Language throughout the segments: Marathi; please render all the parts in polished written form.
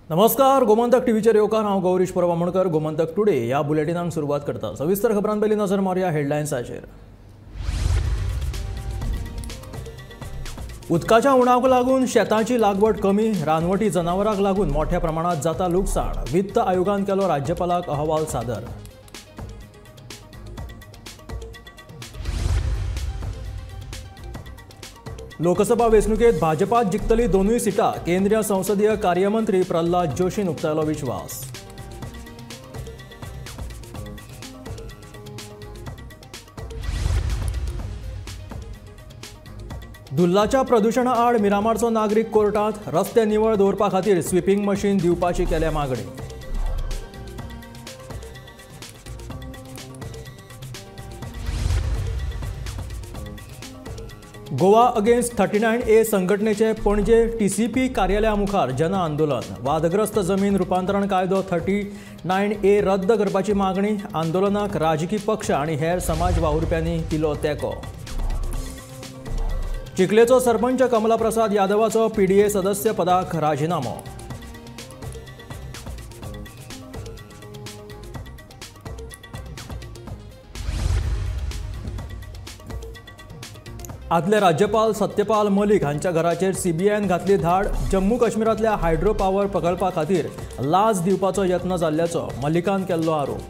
नमस्कार, गोमंतक टीव्हीचेर येवकार हांव गौरीश परवामणकर. गोमंतक टुडे ह्या बुलेटिनाक सुरवात करता. सविस्तर खबरां पयलीं नजर मारया हेडलायन्साचेर. उदकाच्या उणावाक लागून शेतांची लागवड कमी, रानवटी जनावरांक लागून मोठ्या प्रमाणात जाता लुकसाण. वित्त आयोगान केलो राज्यपालाक अहवाल सादर. लोकसभा वेंचणुकेत भाजपात जिखतली दोनूय सिटां. केंद्रीय संसदीय कार्यमंत्री प्रल्हाद जोशीन उक्तायलो विश्वास. दुल्लाच्या प्रदूषणा आड मिरामारचो नागरीक कोर्टांत. रस्ते निवळ दवरपा खातीर स्विपींग मशीन दिवपाची केल्या मागणी. गोवा अगेन्स्ट 39A संघटनेचे पणजे TCP कार्यालया मुखार जन आंदोलन. वादग्रस्त जमीन रुपांतरण कायदो 39A रद्द करपाची मागणी. आंदोलनाक राजकी पक्ष आनी हेर समाज वावुरप्यांनी दिलो तेंको. चिखलेचो सरपंच कमला प्रसाद यादवाचो PDA सदस्य पदाक राजिनामो. आदले राज्यपाल सत्यपाल मलिक हांच्या घराचेर CBIन घातली धाड. जम्मू काश्मीरातल्या हायड्रो पावर प्रकल्पा खातीर लाच दिवपाचो यत्न जाल्ल्याचो मलिकान केल्लो आरोप.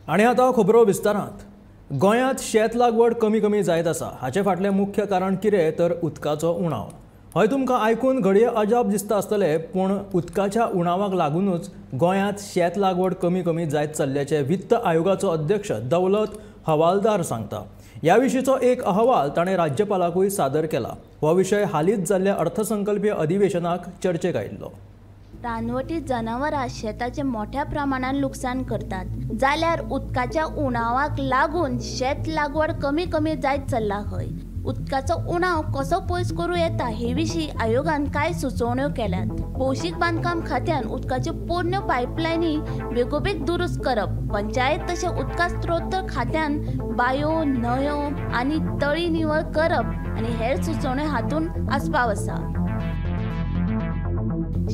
आनी आतां खबरो विस्तारांत. गोंयांत शेत लागवड कमी जायत आसा. हाचे फाटलें मुख्य कारण कितें तर उदकाचो उणाव. हय, तुमकां आयकून घडये अजाप दिसता आसतलें, पूण उदकाच्या उणावाक लागूनच गोंयांत शेत लागवड कमी जायत चल्ल्याचें वित्त आयोगाचो अध्यक्ष दौलत हवालदार सांगता. ह्या विशींचो एक अहवाल ताणें राज्यपालाकूय सादर केला. हो विशय हालींच जाल्ल्या अर्थसंकल्पीय अधिवेशनाक चर्चेक आयिल्लो. रानवटी जनावरां शेताचे मोठ्या प्रमाणात लुकसाण करतात, जाल्यार उदकाच्या उणावाक लागून शेत लागवड कमी जायत चल्ला. खंय उदकाचो उणाव कसो पयस करूं येता हे विशीं आयोगान कांय सुचोवण्यो केल्यात. भौशीक बांदकाम खात्यान उदकाच्यो पोरण्यो पायपलायनी बेगोबेग दुरुस्त करप. पंचायत तशें उदका स्त्रोत खात्यान बांयो, न्हंयो आनी तळी निवळ करप आनी हेर सुचोवण्यो हातूंत आस्पाव आसा.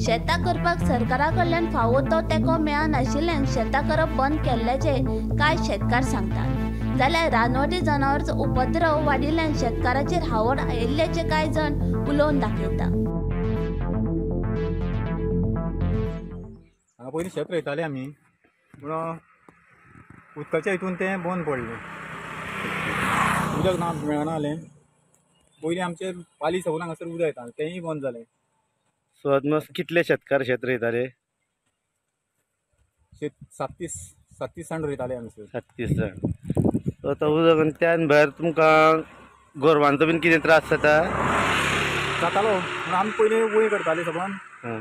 शेतां करपाक सरकारा कडल्यान फावो तो तेंको मेळनाशिल्ल्यान शेतां करप बंद केल्ल्याचे कांय शेतकार सांगतात. जाल्यार रानवटी जनावरांचो उपद्रव वाडिल्ल्यान शेतकाराचेर हावड आयिल्ल्याचे कांय जाण उलोवन दाखयता. हांगा पयलीं शेत रोयताले आमी, पूण उदकाच्या हितून तें बंद पडलें. उदक ना मेळना जालें. पयलीं आमचे पाली सकून हांगासर उदक येता, तेंय बंद जालें. सो ऑलमोस्ट कितले शेतकार शेत रोयताले? शेत 37 जाण रोयताले हांगासर. 37 जाण. सो आतां उदक आनी त्यान भायर तुमकां गोरवांचो बीन कितें त्रास जाता? जातालो, पूण आमी पयलीं वय करताले सबन. हां.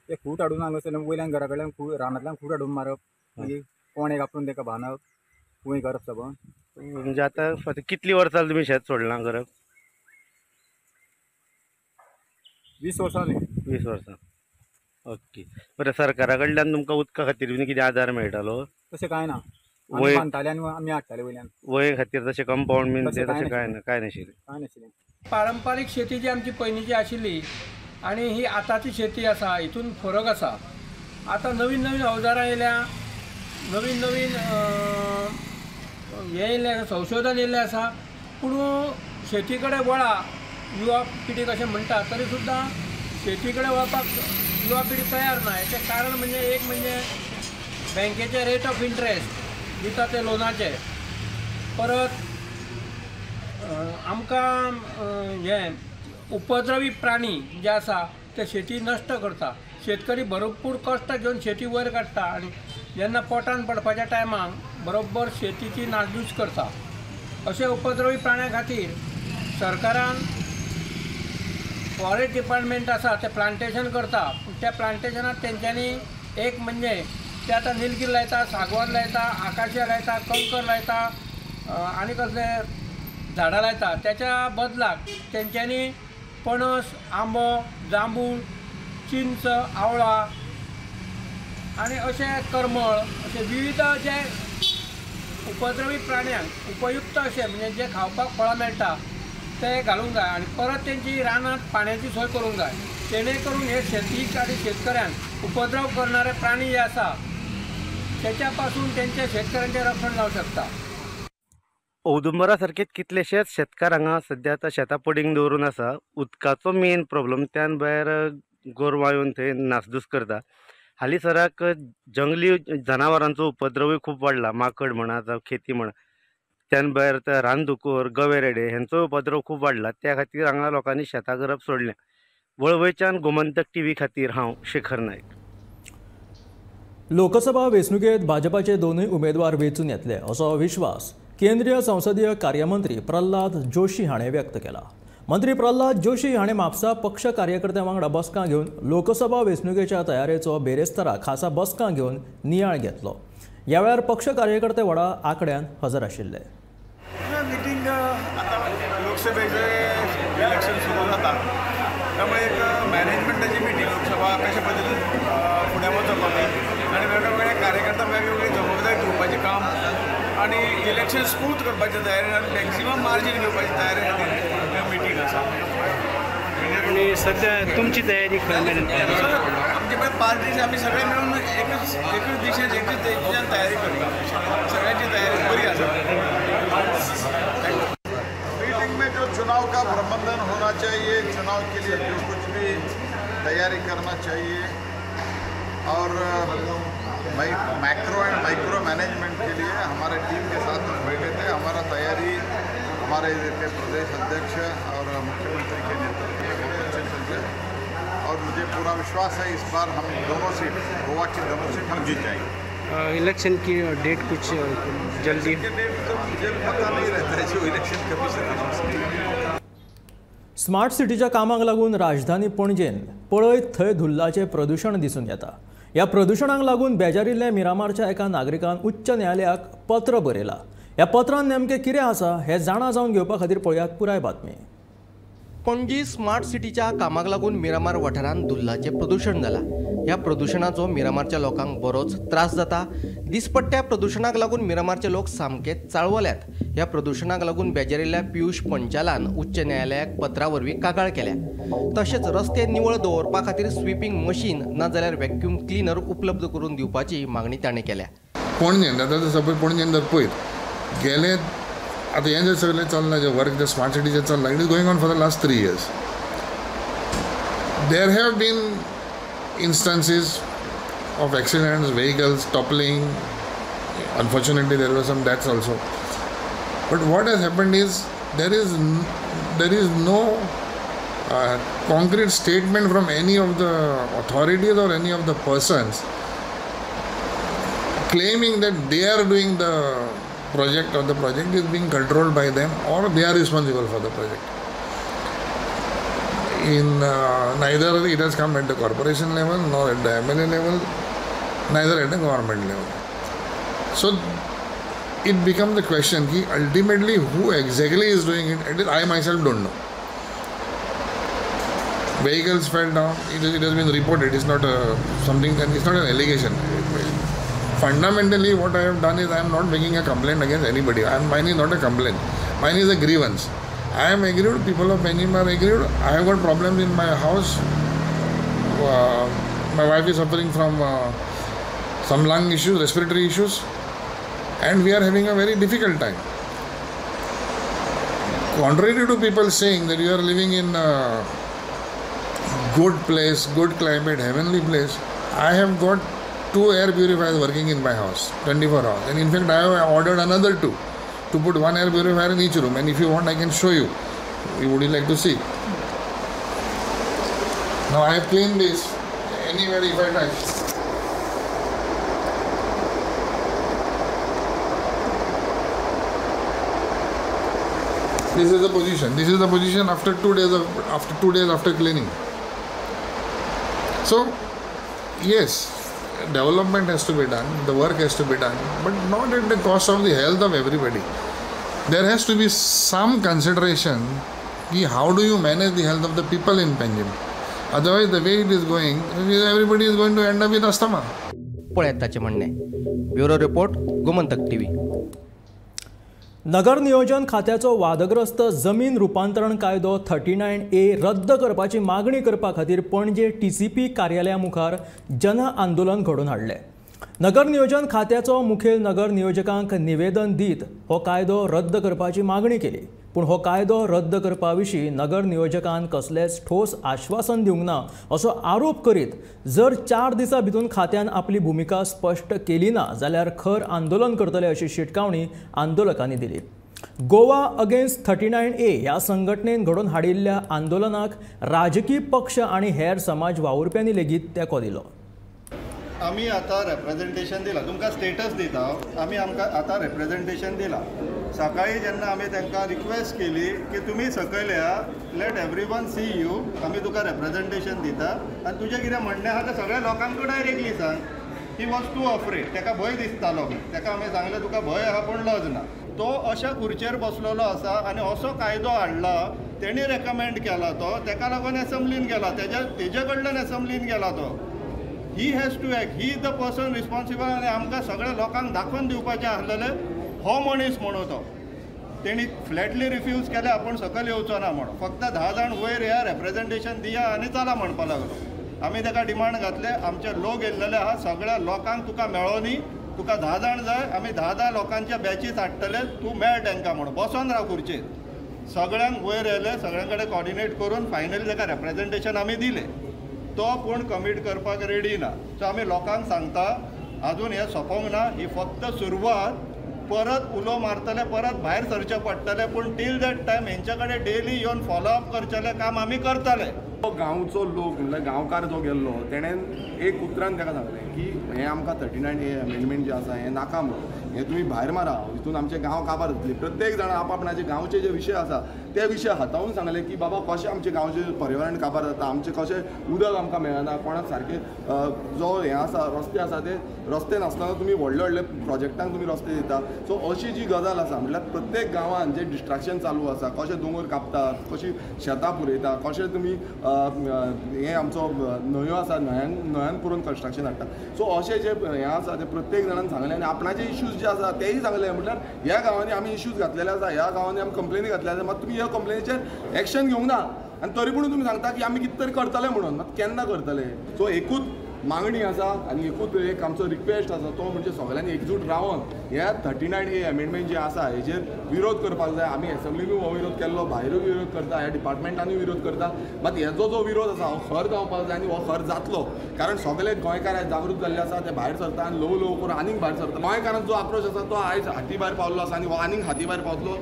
ते खूट हाडून हांगासर वयल्यान घरा कडल्यान रानांतल्यान खूट हाडून मारप, मागीर कोणे कापून ताका बांदप, वय करप सबन. म्हणजे आतां कितलीं वर्सां तुमी शेत सोडलां करप? 20 वर्सां जालीं. 20 वर्सां. ओके. बरें, सरकारा कडल्यान तुमकां उदका खातीर बीन कितें आदार मेळटालो? तशें कांय ना. वय बांदताले आनी आमी हाडटाले वयल्यान. वय खातीर तशें कंपाऊंड बीन तशें तशें कांय कांय नाशिल्लें. कांय नाशिल्लें. पारंपारीक शेती जी आमची पयलींची आशिल्ली आनी ही आतांची शेती आसा, हितून फरक आसा. आतां नवीन अवजारां येयल्या, नवीन हे येयल्लें संशोधन येयल्लें आसा. पूण शेती कडेन वळा युवा पिढीक अशें म्हणटा, तरी सुद्दां शेती कडेन वळपाक युवा पिढी तयार ना. हेचें कारण एक म्हणजे बँकेचे रेट ऑफ इंट्रस्ट दिता ते लोनाचे. परत आमकां हे उपद्रवी प्राणी जे आसा ते शेती नश्ट करता. शेतकरी भरपूर कश्ट घेवन शेती वयर काडटा आनी जेन्ना पोटान पडपाच्या टायमाक बरोबर शेतीची नासधूस करता. अशे उपद्रवी प्राण्यां खातीर सरकारान फॉरेस्ट डिपार्टमेंट आसा ते प्लांटेशन करता. त्या प्लांटेशनात तेंच्यांनी एक म्हणजे ते आतां निलगिरी लायता, सागवान लायता, आकाशिया लायता, कंकर लायता आनी कसले झाडां लायता. त्याच्या बदलाक तेंच्यांनी पणस, आंबो, जांबूळ, चिंच, आवळा आनी अशे करमळ अशे विविध जे उपद्रवी प्राण्यांक उपयुक्त अशें म्हणजे जे खावपाक फळां मेळटा ते घालूंक जाय आनी परत तेंची रानात पाण्याची सोय करूंक जाय जेणेकरून हे शेतीक आनी शेतकऱ्यांक उपद्रव करणारे प्राणी जे आसा त्याच्यापासून त्यांच्या शेतकऱ्यांचे रक्षण जावं शकता. औदुंबरा सारखे कितलेशेच शेतकार हांगा सध्या आतां शेतां पडींग दवरून आसा. उदकाचो मेन प्रॉब्लम, त्यान भायर गोरवां येवन थंय नासधूस करता. हालीसराक जंगली जनावरांचो उपद्रवूय खूब वाडला. माकड म्हणा जावं खेती म्हणा, त्यान भायर रानदुकर, गवेरेडे हेंचो उपद्रव खूब वाडला. त्या खातीर हांगा लोकांनी शेतां करप सोडलें. वळवयच्यान गोमंतक टीव्ही खातीर हांव शेखर नायक. लोकसभा वेंचणुकेत भाजपाचे दोनूय उमेदवार वेंचून येतले असो विश्वास केंद्रीय संसदीय कार्यमंत्री प्रल्हाद जोशी हाणें व्यक्त केला. मंत्री प्रल्हाद जोशी हाणें म्हापसा पक्ष कार्यकर्त्यां वांगडा बसका घेवन लोकसभा वेंचणुकेच्या तयारेचो बेरेस्तारा खासा बसका घेवन नियाळ घेतलो. ह्या वेळार पक्ष कार्यकर्ते व्हडा आंकड्यान हजर आशिल्ले. मिटींग आता लोकसभेचे इलेक्शन सुरू जाता त्यामुळे एक मॅनेजमेंटाची मिटींग लोकसभा कशा पद्धतीन फुडें वचप आनी वेगवेगळ्या कार्यकर्त्यांक वेगवेगळी जबाबदारी दिवपाचें काम आनी इलेक्शन स्मूथ करपाची तयारी आनी मॅक्सिमम मार्जीन घेवपाची तयारी खातीर मिटींग आसा. आणि सध्या तुमची तयारी आमचे पळय 5 दीस आमी सगळे मेळून एकच दिशेन तयारी करता. सगळ्यांची तयारी बरी आसा. मीटिंग में जो चुनाव का प्रबंधन होना चाहिए, चुनाव के लिए जो कुछ भी तैयारी करना चाहिए और मैक्रो एंड माइक्रो मैनेजमेंट के लिए हमारे टीम के साथ हम बैठे थे. हमारा तैयारी हमारे इधर के प्रदेश अध्यक्ष और मुख्यमंत्री के नेतृत्व में बहुत अच्छे चल रहे और मुझे पूरा विश्वास है इस बार हम दोनों सीट, गोवा की दोनों सीट हम जीत जाएंगे. इलेक्शन की डेट कुछ जल्दी डेट तो मुझे पता नहीं रहता है जो इलेक्शन कभी से कभी. स्मार्ट सिटीच्या कामाक लागून राजधानी पणजेन पळयत थंय धुल्लाचें प्रदूषण दिसून येता. ह्या प्रदूषणाक लागून बेजारिल्ले मिरामारच्या एका नागरिकान उच्च न्यायालयाक पत्र बरयलां. ह्या पत्रांत नेमकें कितें आसा हें जाणा जावन घेवपा खातीर पळयात पुराय बातमी. पणजी स्मार्ट सिटीच्या कामाक लागून मिरामार वाठारांत धुल्लाचें प्रदूषण जालां. ह्या प्रदूषणाचो मिरामारच्या लोकांक बरोच त्रास जाता. दिसपट्ट्या प्रदूषणाक लागून मिरामारचे लोक सामके चाळवल्यात. ह्या प्रदूषणाक लागून बेजारिल्ल्या पियुष पंचालान उच्च न्यायालयाक पत्रा वरवीं कागाळ केल्या. तशेंच रस्ते निवळ दवरपा खातीर स्विपींग मशीन नाजाल्यार व्हॅक्यूम क्लिनर उपलब्ध करून दिवपाची मागणी ताणें केल्या. पणजेन आतां सपोज पणजेन जर पळयत गेले आतां हें जें सगळें चल्लां जें वर्क जें स्मार्ट सिटीचें चल्लां it is going on for the last 3 years. There have been instances of accidents, vehicles toppling. Unfortunately, there were some deaths also. But what has happened is there is no concrete statement from any of the authorities or any of the persons claiming that they are doing the project or the project is being controlled by them or they are responsible for the project. Neither it has come at the corporation level nor at the MLA level, neither at the government level. So it becomes the question ki ultimately who exactly is doing it. At least I myself don't know. Vehicles fell down. It has been reported. It's not something. It's not an allegation. Fundamentally, what I have done is I am not making a complaint against anybody. Mine is not a complaint. Mine is a grievance. I am aggrieved, people of Benjim are aggrieved. I have got problems in my house. My wife is suffering from some lung issues, respiratory issues, and we are having a very difficult time. Contrary to people saying that you are living in a good place, good climate, heavenly place, I have got 2 air purifiers working in my house 24 hours. And in fact, I have ordered another 2. To put 1 air purifier in each room, and if you want I can show you. Would you like to see? Now I have cleaned this anywhere if I touch. This is the position. This is the position after 2 days after cleaning. So yes, development has to be done, the work has to be done, but not at the cost of the health of everybody. There has to be some consideration how do you manage the health of the people in Benjim. Otherwise, the way it is going, everybody is going to end up with asthma. पळयात ताचें म्हणणें. Bureau report Gomantak TV. नगर नियोजन खात्याचो वादग्रस्त जमीन रूपांतरण कायदो 39A रद्द करपाची मागणी करपा खातीर पणजे TCP कार्यालया मुखार जन आंदोलन घडोवन हाडले. नगर नियोजन खात्याचो मुखेल नगर नियोजकांक निवेदन दीत हो कायदो रद्द करपाची मागणी केली. पूण हो कायदो रद्द करपा विशीं नगर नियोजकान कसलेच ठोस आश्वासन दिवंक ना असो आरोप करीत जर 4 दिसां भितर खात्यान आपली भुमिका स्पश्ट केली ना जाल्यार खर आंदोलन करतले अशी शिटकावणी आंदोलकांनी दिली. गोवा अगेन्स्ट 39A ह्या संघटनेन घडोवन हाडिल्ल्या आंदोलनाक राजकीय पक्ष आनी हेर समाज वावुरप्यांनी लेगीत तेंको दिलो. आमी आतां रेप्रेजेंटेशन दिलां, तुमकां स्टेटस दिता. आमी आमकां आतां रेप्रेजेंटेशन दिलां. सकाळी जेन्ना आमी तांकां रिक्वेस्ट केली की तुमी सकयल या, लेट एवरीवन सी यू, आमी तुका रेप्रेजेंटेशन दिता आनी तुजें कितें म्हणणें आहा तें सगळ्या लोकांक तूं डायरेक्टली सांग. ही वॉज टू अफ्रेड, ताका भंय दिसतालो. ताका आमी सांगलें तुका भंय आहा पूण लज ना. तो अशा खुर्चेर बसलेलो आसा आनी असो कायदो हाडला. तेणी रेकमेंड केला तो, ताका लागून एसेंब्लीन गेला, तेजे कडल्यान एसेंब्लीन गेला तो. He has to act, he is the person responsible. आनी आमकां सगळ्या लोकांक दाखोवन दिवपाचें आसलेलें हो मनीस म्हणून तो. तेणी फ्लॅटली रिफ्यूज केलें आपूण सकयल येवचो ना म्हणून. फक्त 10 जाण वयर या, रेप्रेजेंटेशन दिया आनी चला म्हणपा लागलो. आमी ताका डिमांड घातले, आमचे लोक येयल्लेले आहा, सगळ्या लोकांक तुका मेळोनी, तुका 10 जाण जाय, आमी 10 लोकांच्या बॅचीस हाडटले, तूं मेळ तांकां म्हणून. बसोन राव खुर्चेर. सगळ्यांक वयर येयले, सगळ्यां कडेन कॉर्डिनेट करून फायनली ताका रेप्रेजेंटेशन आमी दिलें. तो पूण कमीट करपाक रेडी ना. सो आमी लोकांक सांगता अजून हें सोंपोंक ना, ही फक्त सुरवात. परत उलो मारतले, परत भायर सरचे पडटले, पूण टील दॅट टायम हेंच्या कडेन डेली येवन फॉलोअप करचेलें काम आमी करतले. तो गांवचो लोक म्हणल्यार गांवकार जो गेल्लो तेणेन एक उतरान ताका सांगलें की हें आमकां 39A अमेंडमेंट जें आसा हें नाका म्हणून. हें तुमी भायर मारा, हितून आमचे गांव काबार जातली. प्रत्येक जाण आपणाचे गांवचे जे विशय आसा ते विशय हाताळून सांगले की बाबा कशें आमचे गांवचे पर्यावरण काबार जाता, आमचें कशें उदक आमकां मेळना, कोणाक सारके जो हें आसा रस्ते आसा ते रस्ते नासतना तुमी व्हडले व्हडले प्रोजेक्टांक तुमी रस्ते दिता. सो अशी जी गजाल आसा म्हटल्यार प्रत्येक गांवांत जे डिस्ट्रॅक्शन चालू आसा, कशें दोंगर कापतात, कशी शेतां पुरयता, कशें तुमी हें आमचो न्हंयो आसा, न्हंयान पुरून कन्स्ट्रक्शन हाडटा. सो अशें जे हें आसा ते प्रत्येक जाणान सांगलें आनी आपणाचे इश्यूज जे आसा तेय सांगले. म्हटल्यार ह्या गांवांनी आमी इश्यूज घातलेले आसा, ह्या गांवांनी आमी कंप्लेनी घातलेले आसा, मात तुमी ह्या कंप्लेनीचेर एक्शन घेवंक ना आनी तरी पूण तुमी सांगता की आमी कितें तरी करतले म्हणून. मात केन्ना करतले? सो एकूच मागणी आसा आनी एकूच एक आमचो रिक्वेस्ट आसा, तो म्हणजे सगळ्यांनी एकजूट रावन ह्या 39A अमेंडमेंट जे आसा हेजेर विरोध करपाक जाय. आमी एसेंब्लीनूय हो विरोध केल्लो, भायरूय विरोध करता, ह्या डिपार्टमेंटानूय विरोध करता. मात हेजो जो विरोध आसा हो खर जावपाक जाय आनी हो खर जातलो. कारण सगळे गोंयकार जागृत जाल्ले आसा, ते भायर सरता आनी ल्हव ल्हव करून आनीक भायर सरता. गोंयकारांचो जो आक्रोश आसा तो आयज हाती भायर पावल्लो आसा आनी हो आनीक हाती भायर पावतलो.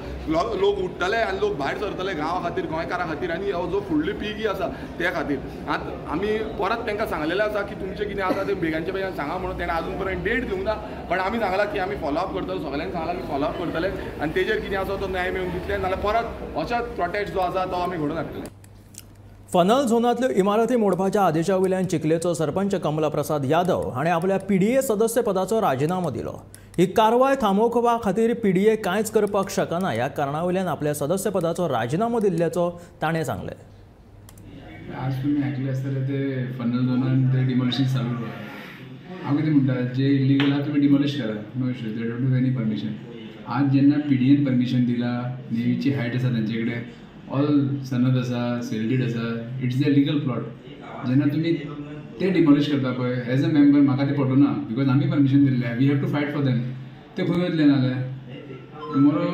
लोक उठतले आनी लोक भायर सरतले गांवा खातीर, गोंयकारां खातीर आनी हो जो फुडली पिळगी आसा त्या खातीर. आतां आमी परत तांकां सांगलेलें आसा की तुमचें कितें आसा तें बेगांच्या बेगान सांगा म्हणून. ताणें आजून पर्यंत डेट दिवंक ना, पण आमी सांगलां की आमी फॉलोअप करतले. सगळ्यांक सांगलां की फॉलोअप करतले आनी तेजेर कितें आसा तो न्याय मेळून दितले, नाल्यार परत अशेंच प्रोटेस्ट जो आसा तो आमी घडोवन हाडटले. फनल झोनांतल्यो इमारती मोडपाच्या आदेशा वयल्यान चिखलेचो सरपंच कमला प्रसाद यादव हाणें आपल्या PDA सदस्य पदाचो राजिनामो दिलो. ही कारवाय थांबोवपा खातीर PDA कांयच करपाक शकना, ह्या कारणा वयल्यान आपल्या सदस्य पदाचो राजिनामो दिल्ल्याचो ताणें सांगलें. आज तुम्ही ऐकले आसतले ते फनल झोनान ते डिमोलिशन चालू आहा. हांव कितें म्हणटा, जे इलिगल आहा तुमी डिमोलिश करा, no issue, they don't need any permission. आज जेन्ना PDAन परमिशन दिला, नेवीची हायट आसा तांचे कडेन, ऑल सनद आसा, सेल्डीड आसा, इट्स अ लिगल प्लॉट. जेन्ना तुमी ते डिमोलिश करता पळय, एज अ मेंबर म्हाका ते पटोना, बिकॉज आमी परमिशन दिल्लें, we have to fight for them. ते खंय वतले नाल्यार tomorrow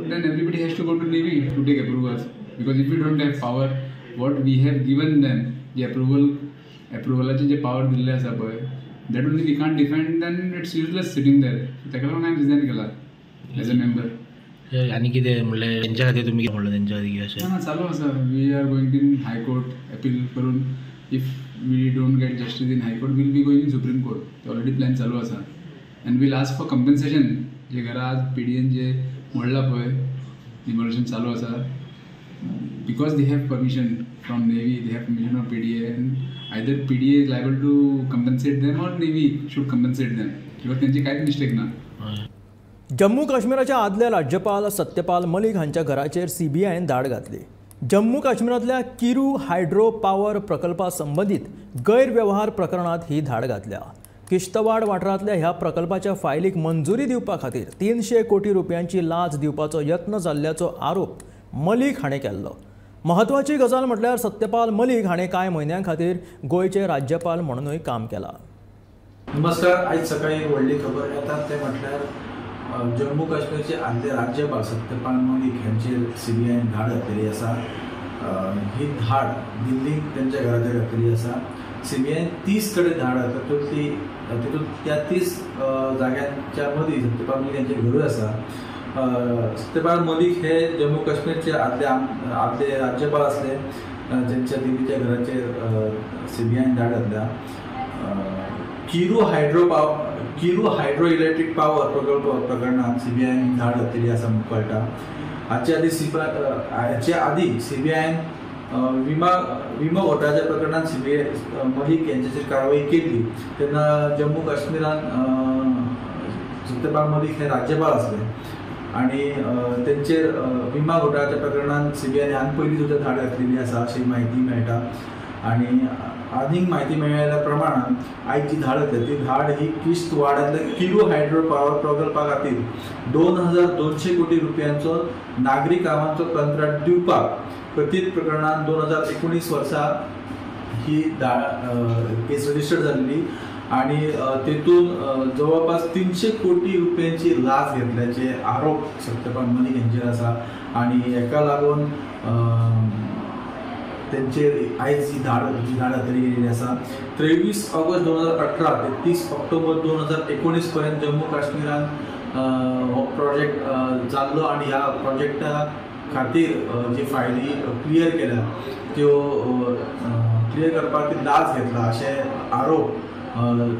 then everybody has to go to navy to take approvals, because if you don't have power what we have given them, the approvalaचे जे पावर दिल्ले आसा पळय, that only we can't defend, then it's useless sitting there. ताका लागून हांवें रिजायन केला एज अ मेंबर. आनी कितें म्हणलें तेंच्या खातीर तुमी कितें म्हणलें तेंच्या खातीर कितें अशें? ना चालू आसा, we are going in high court appeal करून. If we don't get justice in high court will be going in supreme court. Already plan चालू आसा and will ask for compensation. जे घरा आज PDAन जे मोडला पळय, डिमोलिशन चालू आसा, because they have permission from Navy, they have permission of PDA, and either PDA is liable to compensate them or Navy should compensate them, because त्यांची कांयच मिस्टेक ना. जम्मू काश्मीराच्या आदले राज्यपाल सत्यपाल मलिक हांच्या घराचेर CBIन धाड घातली. जम्मू काश्मीरांतल्या किरू हायड्रो पावर प्रकल्पा संबंदीत गैरव्यवहार प्रकरणात ही धाड घातल्या. किश्तवाड वाठारांतल्या ह्या प्रकल्पाच्या फायलीक मंजुरी दिवपा खातीर 300 कोटी रुपयांची लाच दिवपाचो यत्न जाल्ल्याचो आरोप मलीक हाणें केल्लो. महत्वाची गजाल म्हटल्यार सत्यपाल मलीक हाणें कांय म्हयन्यां खातीर गोंयचे राज्यपाल म्हणूनय काम केलां. नमस्कार. आयज सकाळी व्हडली खबर येतात ते म्हटल्यार जम्मू काश्मीरचे आदले राज्यपाल सत्यपाल मलीक हांचेर CBIन धाड घातलेली आसा. ही धाड दिल्लीक तेंच्या घराचेर घातलेली आसा. CBIन 30 कडेन धाड तातूंत त्या 30 जाग्यांच्या मदीं सत्यपाल मलीक हांचें घरूय आसा. सत्यपाल मलीक हे जम्मू काश्मीरचे आदले राज्यपाल आसले जेंच्या दिल्लीच्या घराचेर CBIन धाड घातल्या. किरू हायड्रो इलेक्ट्रीक पावर प्रकल्प प्रकरणात CBIन धाड घातलेली आसा म्हूण कळटा. हाचे आदी CBIन विमा घोटाळ्याच्या प्रकरणात मलीक यांचेर कारवाई केली तेन्ना जम्मू काश्मीरान सत्यपाल मलीक हे राज्यपाल आसले आनी तेंचेर विमा घोटाळ्याच्या प्रकरणात CBIन आनी पयलीं सुद्दां धाड घातलेली आसा अशी म्हायती मेळटा. आनी आनीक म्हायती मेळिल्ल्या प्रमाणान आयज जी धाड घातली ती धाड ही किश्तवाडांतल्या किरू हायड्रो पावर प्रकल्पा खातीर 2200 कोटी रुपयांचो नागरी कामांचो कंत्राट दिवपाक कथीत प्रकरणात 2019 वर्सा ही केस रजिस्टर जाल्ली आनी तेतून जवळपास 300 कोटी रुपयांची लाच घेतल्याचे आरोप सत्यपाल मलीक हांचेर आसा. आनी हेका लागून तेंचेर आयज ही धाड घातली गेलेली आसा. 23 ऑगस्ट 2018 ते 30 ऑक्टोबर 2019 पर्यंत जम्मू काश्मीरान हो प्रोजेक्ट जाल्लो आनी ह्या प्रोजेक्टा खातीर जे फायली क्लियर केल्या त्यो क्लियर करपाक लाच घेतला अशे आरोप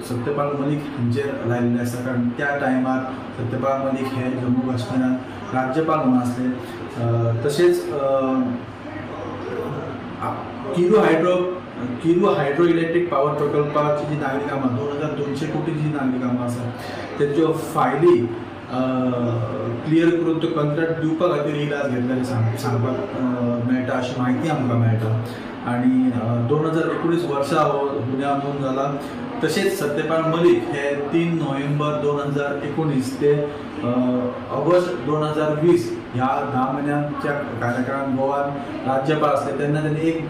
सत्यपाल मलीक हांचेर लायिल्ले आसा. कारण त्या टायमार सत्यपाल मलीक हे जम्मू काश्मीरान राज्यपाल म्हणून आसले. तशेंच किरू हायड्रो इलेक्ट्रीक पावर प्रकल्पाची जी नागरी कामां 2200 कोटीची नागरी कामां आसा तेच्यो फायली क्लियर करून तो कंत्राट दिवपा खातीर ही लाच घेतल्याची सांगपाक मेळटा अशी म्हायती आमकां मेळटा. आनी 2019 वर्सा हो गुन्यांव नोंद जाला. तशेंच सत्यपाल मलीक हे 3 नोव्हेंबर 2019 ते ऑगस्ट 2020 ह्या 10 म्हयन्यांच्या कार्यकाळान गोवान राज्यपाल आसले तेन्ना त्यांनी एक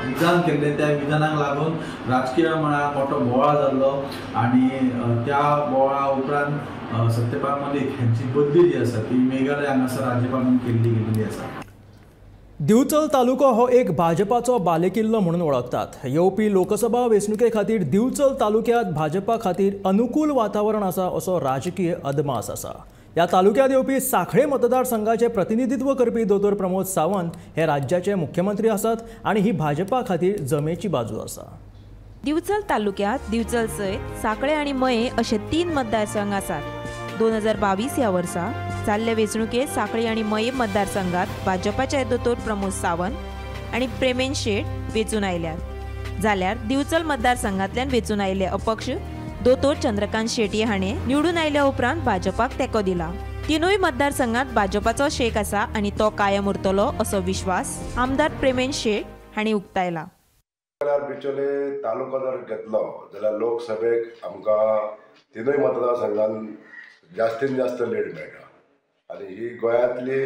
विधान केल्लें. त्या विधानाक लागून राजकीय मळार मोठो बोवाळ जाल्लो आनी त्या बोवाळा उपरांत सत्यपाल मलीक हांची बदली जी आसा ती मेघालय हांगासर राज्यपाल म्हणून केल्ली गेलेली आसा. दिवचल तालुको हो एक भाजपाचो बालेकिल्लो म्हणून वळखतात. येवपी लोकसभा वेंचणुके खातीर दिवचल तालुक्यांत भाजपा खातीर अनुकूल वातावरण आसा असो राजकीय अदमास आसा. ह्या तालुक्यांत येवपी सांखळे मतदारसंघाचे प्रतिनिधित्व करपी दोतोर प्रमोद सावंत हे राज्याचे मुख्यमंत्री आसात आनी ही भाजपा खातीर जमेची बाजू आसा. दिवचल तालुक्यांत दिवचल सयत सांखळे आनी मये अशे 3 मतदारसंघ आसात. 2022 ह्या वर्सा जाल्ले वेंचणुकेत सांखळी आनी मये मतदारसंघात भाजपाचे दोतोर प्रमोद सावंत आनी प्रेमेन शेट वेंचून आयल्यात. जाल्यार दिवचल मतदारसंघांतल्यान वेंचून आयिल्ले अपक्ष दोतोर चंद्रकांत शेटये हाणें निवडून आयल्या उपरांत भाजपाक तेंको दिला. तिनूय मतदारसंघात भाजपाचो शेक आसा आनी तो कायम उरतलो असो विश्वास आमदार प्रेमेन शेट हांणी उक्तायला. बिचोले तालुको जर घेतलो जाल्यार लोकसभेक आमकां तिनूय मतदारसंघांत जास्तीत जास्त लीड मेळटा आनी ही गोंयांतली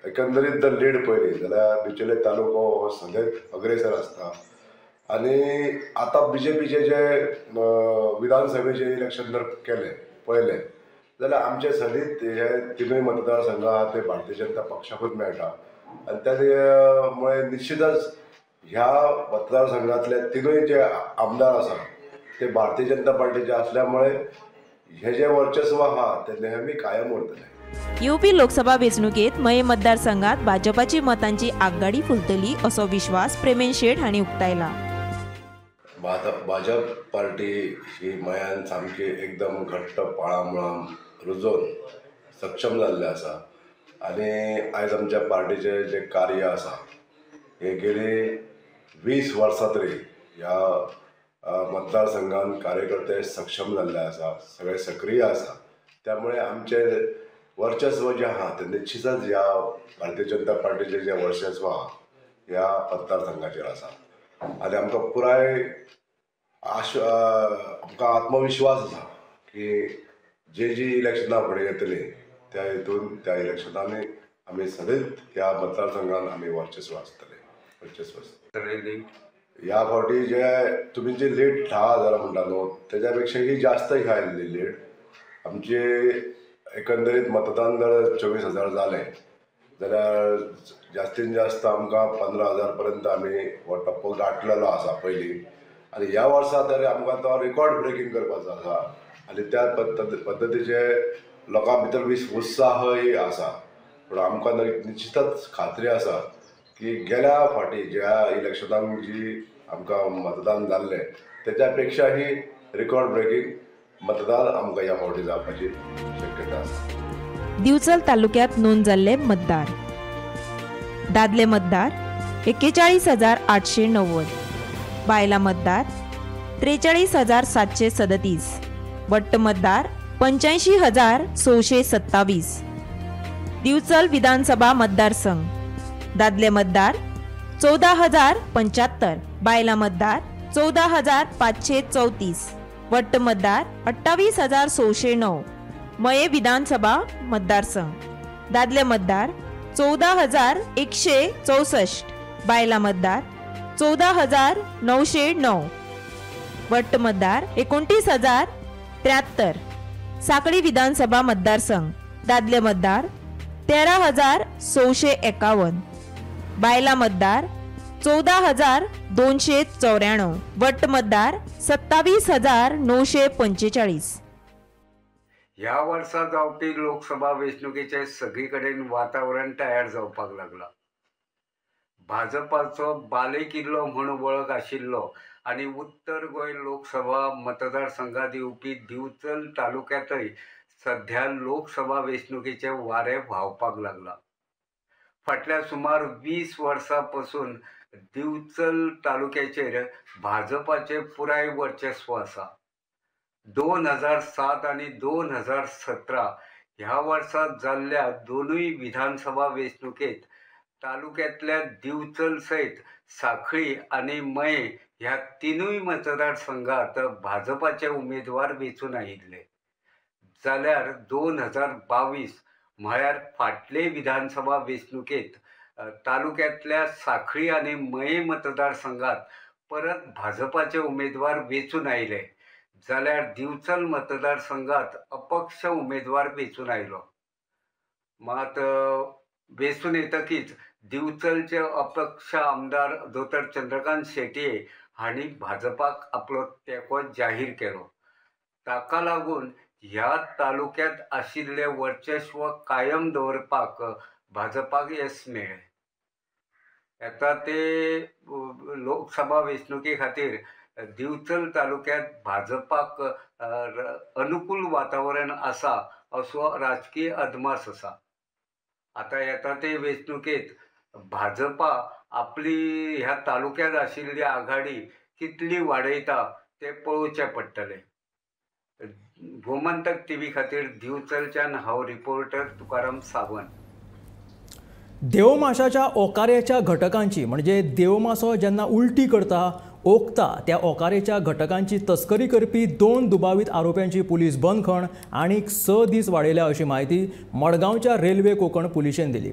एकंदरीत जर लीड पळयली जाल्यार बिचोले तालुको हो सगळ्यात अग्रेसर आसता. आनी आतां BJPचे जे विधानसभेचे इलेक्शन जर केले पळयले जाल्यार आमचे सदीत हे तिनूय मतदारसंघ आहा ते भारतीय जनता पक्षाकूच मेळटा आनी त्या मुळे निश्चितच ह्या मतदारसंघातले तिनूय जे आमदार आसा ते भारतीय जनता पार्टीचे असल्यामुळे हे जे वर्चस्व आहा ते नेहमी कायम उरतले. येवपी लोकसभा वेंचणुकेत मये मतदारसंघात भाजपाची मतांची आघाडी फुलतली असो विश्वास प्रेमेन शेट हांणी उक्तायला. भाजप पार्टी ही मयान सामकी एकदम घट्ट पाळामुळां रुजोवन सक्षम जाल्ले आसा आनी आयज आमच्या पार्टीचे जे कार्य आसा हे गेली 20 वर्सां तरी ह्या मतदारसंघान कार्यकर्ते सक्षम जाल्ले आसा, सगळे सक्रिय आसा. त्यामुळे आमचे वर्चस्व जे आहा ते निश्चितच ह्या भारतीय जनता पार्टीचे जे वर्चस्व आहा ह्या मतदारसंघाचेर आसा आनी आमकां पुराय आमकां आत्मविश्वास आसा की जी इलेक्शनां फुडें येतली त्या हेतून त्या इलेक्शनांनी आमी सदैत ह्या मतदारसंघान आमी वर्चस्व आसतले. ह्या फावटी जे तुमी जी लीड 10,000 म्हणटा न्हू तेज्या पेक्षाही जास्त ह्या लीड आमचे एकंदरीत मतदान जर 24,000 जालें जाल्यार जास्तीत जास्त आमकां 15,000 पर्यंत आमी हो टप्पो गाठलेलो आसा पयलीं. आनी ह्या वर्सा तरी आमकां तो रिकॉर्ड ब्रेकींग करपाचो आसा आनी त्या पद्दतीचे लोकां भितर उत्साहय आसा. पूण आमकां निश्चितच खात्री आसा की गेल्या फावटी ज्या इलेक्शनाक जी आमकां मतदान जाल्लें तेच्या पेक्षाही रिकॉर्ड ब्रेकींग मतदान आमकां ह्या फावटी जावपाची शक्यता आसा. दिवचल तालुक्यात नोंद जाल्ले मतदार. दादले मतदार 41,890, बायला मतदार 43,737, वट्ट मतदार 85,627. दिवचल विधानसभा मतदारसंघ. दादले मतदार 14,075, बायला मतदार 14,534, वट्ट मतदार 28,609. मये विधानसभा मतदारसंघ. दादले मतदार 14,164, बायला मतदार 14,909, वट्ट मतदार 29,073. साकळी विधानसभा मतदारसंघ. दादले मतदार 13,651, बायला मतदार 14,294, वट्ट मतदार 27,945. ह्या वर्सा जावपी लोकसभा वेंचणुकेचे सगळी कडेन वातावरण तयार जावपाक लागला. भाजपाचो बालेकिल्लो म्हूण वळख आशिल्लो आनी उत्तर गोंय लोकसभा मतदारसंघात येवपी दिवचल तालुक्यांतय सध्या लोकसभा वेंचणुकेचे वारे व्हांवपाक लागला. फाटल्या सुमार 20 वर्सां पासून दिवचल तालुक्याचेर भाजपाचे पुराय वर्चस्व आसा. 2007 आनी 2017 ह्या वर्सा जाल्ल्या दोनूय विधानसभा वेंचणुकेत तालुक्यांतल्या दिवचल सयत साखळी आनी मये ह्या तिनूय मतदारसंघात भाजपाचे उमेदवार वेंचून आयिल्ले. जाल्यार 2022 म्हळ्यार फाटले विधानसभा वेंचणुकेत तालुक्यांतल्या साखळी आनी मये मतदारसंघात परत भाजपाचे उमेदवार वेंचून आयले. जाल्यार दिवचल मतदारसंघात अपक्ष उमेदवार वेंचून आयलो. मात वेंचून येतकीच दिवचलचे अपक्ष आमदार दोतर चंद्रकांत शेटये हांणी भाजपाक आपलो तेंको जाहीर केलो. ताका लागून ह्या तालुक्यांत आशिल्ले वर्चस्व कायम दवरपाक भाजपाक येस मेळ्ळें. येता ते लोकसभा वेंचणुके खातीर दिवचल तालुक्यांत भाजपाक अनुकूल वातावरण आसा असो राजकीय अदमास आसा. आतां येता ते वेंचणुकेत भाजपा आपली ह्या तालुक्यांत आशिल्ली आघाडी कितली वाडयता तें पळोवचें पडटलें. गोमंतक टीव्ही खातीर दिवचलच्यान हांव रिपोर्टर तुकाराम सावंत. देवमाशाच्या ओकारेच्या घटकांची म्हणजे देवमासो जेन्ना उलटी करता ओकता त्या ओकारेच्या घटकांची तस्करी करपी 2 दुबावीत आरोप्यांची पुलीस बंदखण आनीक 6 दीस वाडयल्या अशी माहिती मडगांवच्या रेल्वे कोंकण पुलिशेन दिली.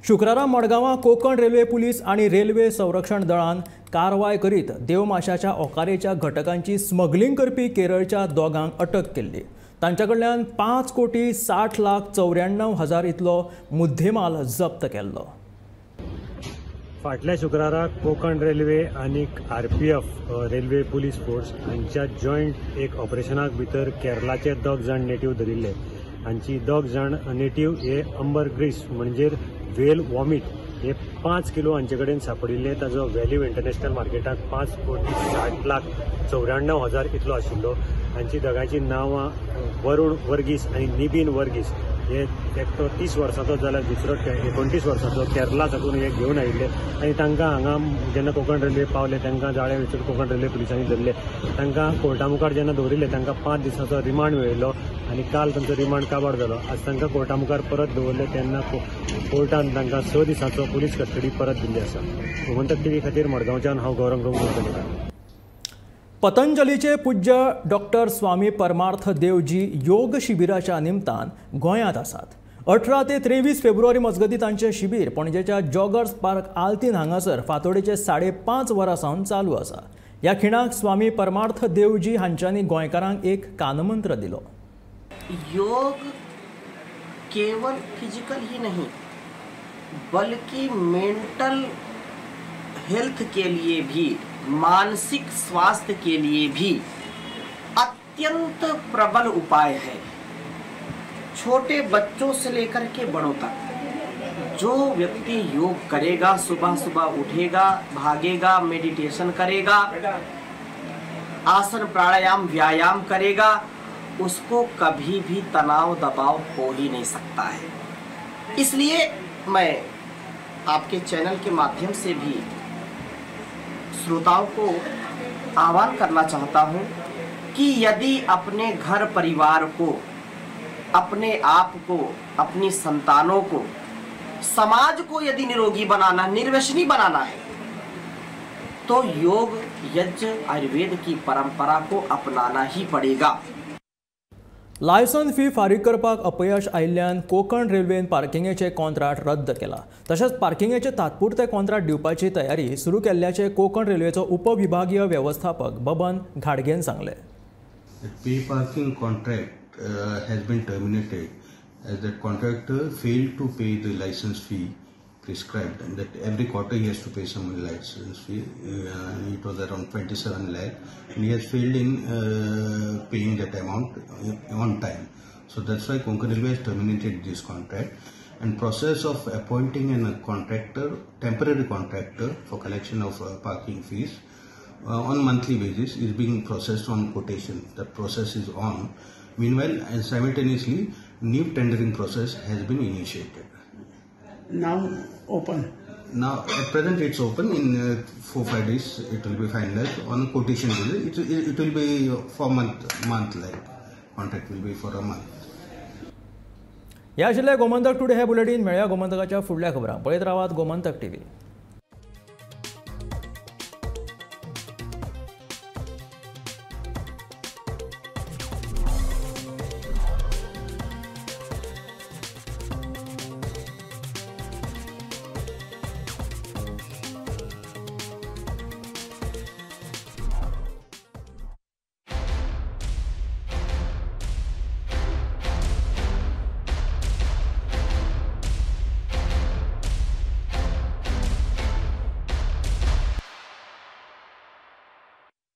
शुक्रारा मडगांवां कोंकण रेल्वे पुलीस आनी रेल्वे संरक्षण दळान कारवाय करीत देवमाशाच्या ओकारेच्या घटकांची स्मगलिंग करपी केरळच्या दोगांक अटक केल्ली. तांच्या कडल्यान 5,60,94,000 इतलो मुद्देमाल जप्त केल्लो. फाटल्या शुक्राराक कोंकण रेल्वे आनीक RPF रेल्वे पुलीस फोर्स हांच्या जॉयंट एक ऑपरेशनाक भितर केरळाचे 2 जाण नेटीव धरिल्ले. हांची 2 जाण नेटीव हे अंबरग्रीस म्हणजे वेल वॉमिट हे 5 किलो हांचे कडेन सांपडिल्ले. ताजो व्हॅल्यू इंटरनॅशनल मार्केटाक 5,60,94,000 इतलो आशिल्लो. हांची दोगांची नांवां वरूण वर्गीस आनी निबीन वर्गीस. हे एकटो 30 वर्सांचो जाल्यार दुसरो 29 वर्सांचो केरळा साकून हे घेवन आयिल्ले आनी तांकां हांगा जेन्ना कोंकण रेल्वे पावले तांकां जाळे वेंचून कोंकण रेल्वे पुलिसांनी धरले. तांकां कोर्टा मुखार जेन्ना दवरिल्ले तांकां 5 दिसांचो रिमांड मेळिल्लो आनी काल तांचो रिमांड काबार जालो. आज तांकां कोर्टा मुखार परत दवरले तेन्ना कोर्टान तांकां 6 दिसांचो पुलीस कस्टडी परत दिल्ली आसा. गोमंतक टीव्ही खातीर मडगांवच्यान हांव गौरंग उलयतां. पतंजलीचे पूज्य डॉक्टर स्वामी परमार्थ देवजी योग शिबिराच्या निमतान गोंयांत आसात. 18 ते 23 फेब्रुवारी मजगती तांचे शिबीर पणजेच्या जॉगर्स पार्क आल्तीन हांगासर फांतोडेचे 5.5 वरां सावन चालू आसा. ह्या खिणाक स्वामी परमार्थ देवजी हांच्यांनी गोंयकारांक एक कानमंत्र दिलो. योग केवल फिजिकल ही नहीं बल्कि मेंटल हेल्थ के लिए भी, मानसिक स्वास्थ्य के लिए भी अत्यंत प्रबल उपाय है. छोटे बच्चों से लेकर के बड़ों तक जो व्यक्ति योग करेगा, सुबह सुबह उठेगा, भागेगा, मेडिटेशन करेगा, आसन प्राणायाम व्यायाम करेगा, उसको कभी भी तनाव दबाव हो ही नहीं सकता है. इसलिए मैं आपके चैनल के माध्यम से भी श्रोताओं को आह्वान करना चाहता हूं कि यदि अपने घर परिवार को, अपने आप को, अपनी संतानों को, समाज को यदि निरोगी बनाना, निर्व्यसनी बनाना है तो योग, यज्ञ, आयुर्वेद की परंपरा को अपनाना ही पड़ेगा. लायसन फी फारीक करपाक अपयश आयिल्ल्यान कोंकण रेल्वेन पार्किंगेचे कॉन्ट्रॅक्ट रद्द केला. तशेंच पार्किंगेचे तात्पुरते कॉन्ट्रॅक्ट दिवपाची तयारी सुरू केल्ल्याचे कोंकण रेल्वेचो उपविभागीय व्यवस्थापक बबन घाडगेन सांगले. Pay parking contract has been terminated as that contractor failed to pay the license fee prescribed, and that every quarter he has to pay some license fee. It was around 27 lakh, and he has failed in paying that amount on time. So that's why Konkan Railway has terminated this contract, and process of appointing a contractor, temporary contractor for collection of parking fees on monthly basis is being processed on quotation. That process is on. Meanwhile, and simultaneously, new tendering process has been initiated. Now open. Now at present it's open. In 4-5 days it will be finalized on quotation basis. It will be for month like contract will be for a month. ह्या आशिल्ले गोमंतक टुडे हे बुलेटिन. मेळया गोमंतकाच्या फुडल्या खबरां. पळयत रावात गोमंतक TV.